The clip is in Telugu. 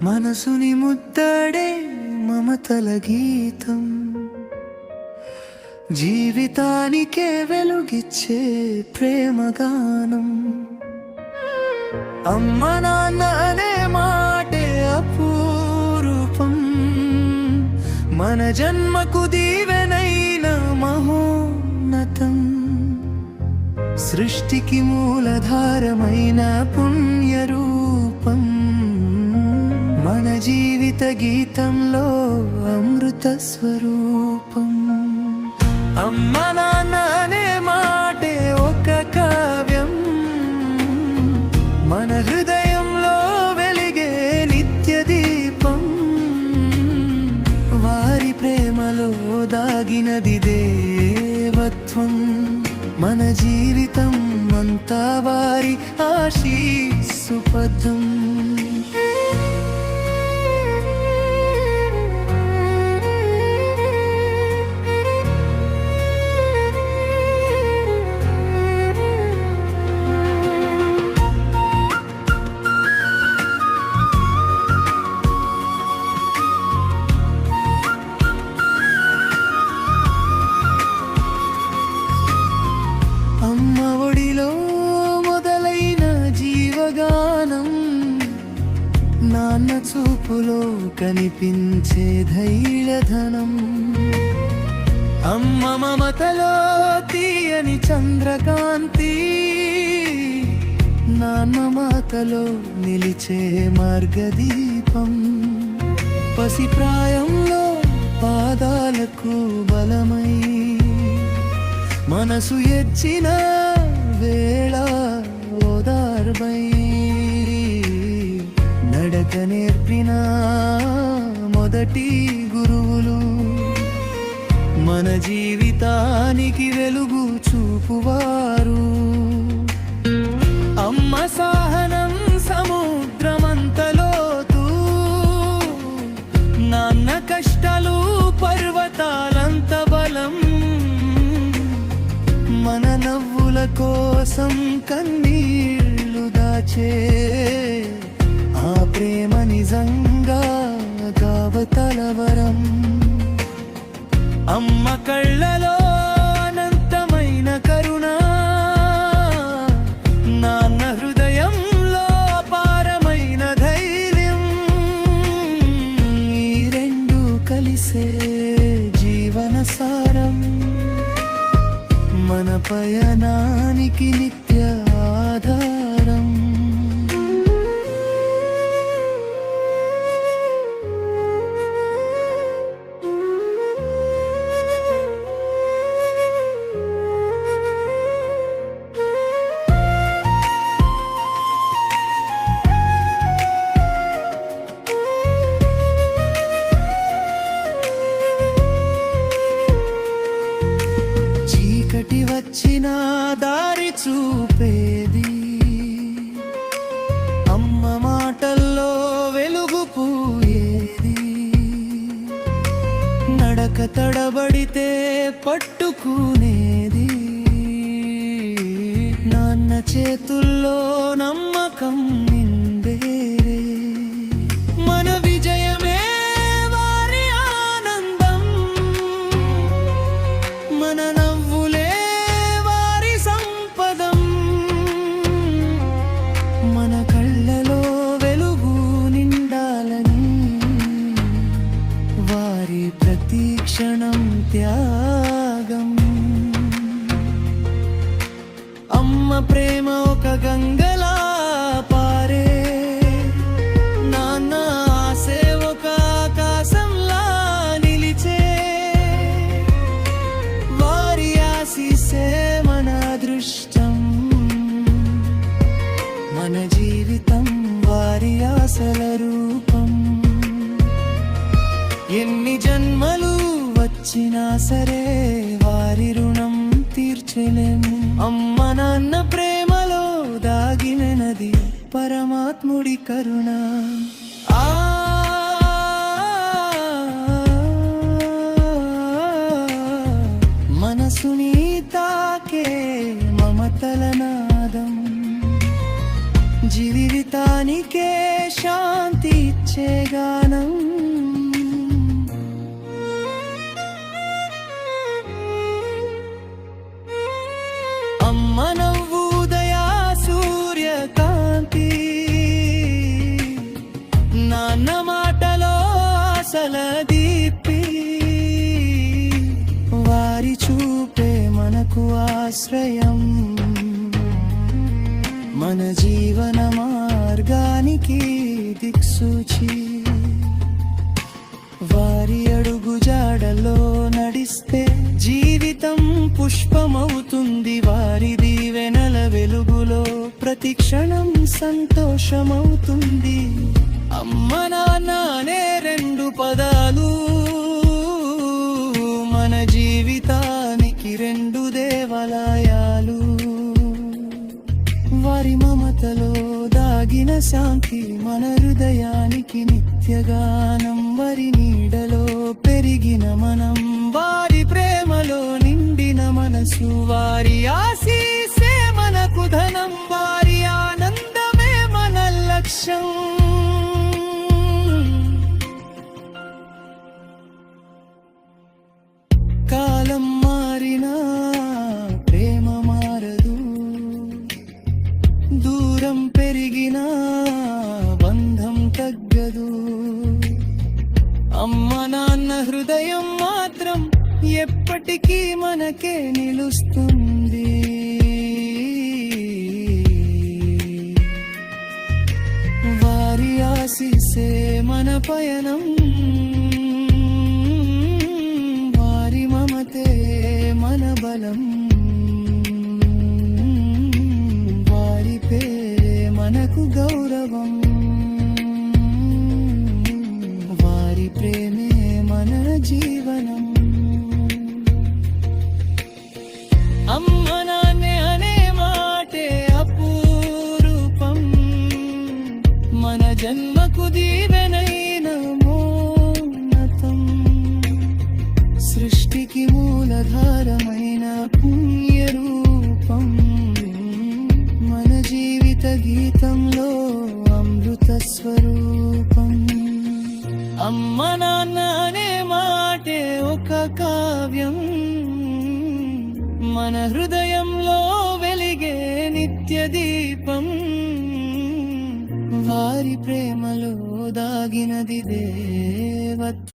మనసుని ముద్దడే మమతల గీతం, జీవితానికే వెలుగిచ్చే ప్రేమగానం. అమ్మ నాన్న అనే మాటే అపూరూపం, మన జన్మకు దీవెనైన మహోన్నతం. సృష్టికి మూలధారమైన పుణ్యరూపం, మన జీవిత గీతంలో అమృత స్వరూపం. అమ్మ నాన్న అనే మాటే ఒక కావ్యం, మన హృదయంలో వెలిగే నిత్య దీపం. వారి ప్రేమలో దాగినది దేవత్వం, మన జీవితం అంతా వారి ఆశీస్సుపథం. అమ్మ ఒడిలో మొదలైన జీవగానం, నాన్న చూపులో కనిపించే ధైర్యధనం. అమ్మ మమతలో తీయని చంద్రకాంతి, నాన్న మాతలో నిలిచే మార్గదీపం. పసిప్రాయంలో పాదాలకు బలమై, మనసు ఎచ్చిన వేళ ఓదార్బై, నడక నేర్పిన మొదటి గురువులు, మన జీవితానికి వెలుగు చూపువారు. అమ్మ సహనం సముద్రమంతలోతు, నాన్న కష్టాలు పర్వతాలంత బలం. మన నవ్వుల కోసం కన్నీళ్లు దాచే ఆ ప్రేమ నిజంగా గావతలవరం. అమ్మ కళ్ళలో అనంతమైన కరుణ, నాన్న హృదయంలో అపారమైన ధైర్యం. ఈ రెండు కలిసే జీవన సారం, మన పయనానికి నిత్య ఆధారం. చీకటి వచ్చిన దారి చూపేది, అమ్మ మాటల్లో వెలుగు పూయేది. నడక తడబడితే పట్టుకునేది, నాన్న చేతుల్లో నమ్మకం నిండేది. మన విజయమే వారి ఆనందం, మన నవ్వులే వారి సంపదం. మన కళ్ళలో వెలుగు నిండాలని, వారి ప్రతి క్షణం త్యాగం. అమ్మ ప్రేమ ఒక గంగలా పారే, నాన్న ఆశే ఒక ఆకాశంలా నిలిచే. వారి ఆశీస్సే మన అదృష్టం, మన జీవితం వారి ఆశల రూపం. ఎన్ని జన్మలు వచ్చినా సరే వారి రుణం తీర్చలేము. అమ్మ నాన్న ప్రేమలో దాగినది పరమాత్ముడి కరుణ. మనసుని తాకే మమతల నాదం, జీవితానికే శాంతి ఇచ్చే గానం. అమ్మ నవ్వు ఉదయా సూర్యకాంతి, నాన్న మాటలో ఆశల దీప్తి, వారి చూపే మనకు ఆశ్రయం, మన జీవన మార్గానికి దిక్సూచి. వారి అడుగు జాడలో నడిస్తే జీవితం పుష్పమవుతుంది. వారి దీవెనల వెలుగులో ప్రతి క్షణం సంతోషమవుతుంది. అమ్మ నాన్న అనే రెండు పదాలు మన జీవితానికి రెండు దేవాలయాలు. వారి మమతలో దాగిన శాంతి మన హృదయానికి నిత్యగానం. వారి నీడలో పెరిగిన మనం, వారి ప్రేమలో నిండిన మనసు, వారి ఆశీస్సే మనకు ధనం, వారి ఆనందమే మన లక్ష్యం. కాలం మారినా ప్రేమ మారదు, దూరం పెరిగినా బంధం తగ్గదు. అమ్మ నాన్న హృదయం మాత్రం ఎప్పటికీ మనకే నిలుస్తుంది. వారి ఆశీస్సే మన పయనం, వారి మమతే మన బలం, వారి పేరే మనకు గౌరవం, వారి ప్రేమే మన జీవనం. అమ్మ నాన్నే అనే మాటే అపూరూపం, మన జన్మకు దీవెనైన మోన్నతం. సృష్టికి మూలధారమైన పుణ్యరూపం, మన జీవిత గీతంలో అమృత స్వరూపం. అమ్మ నాన్న అనే మాటే ఒక కావ్యం, మన హృదయంలో వెలిగే నిత్య దీపం. వారి ప్రేమలో దాగినది దేవత్వం.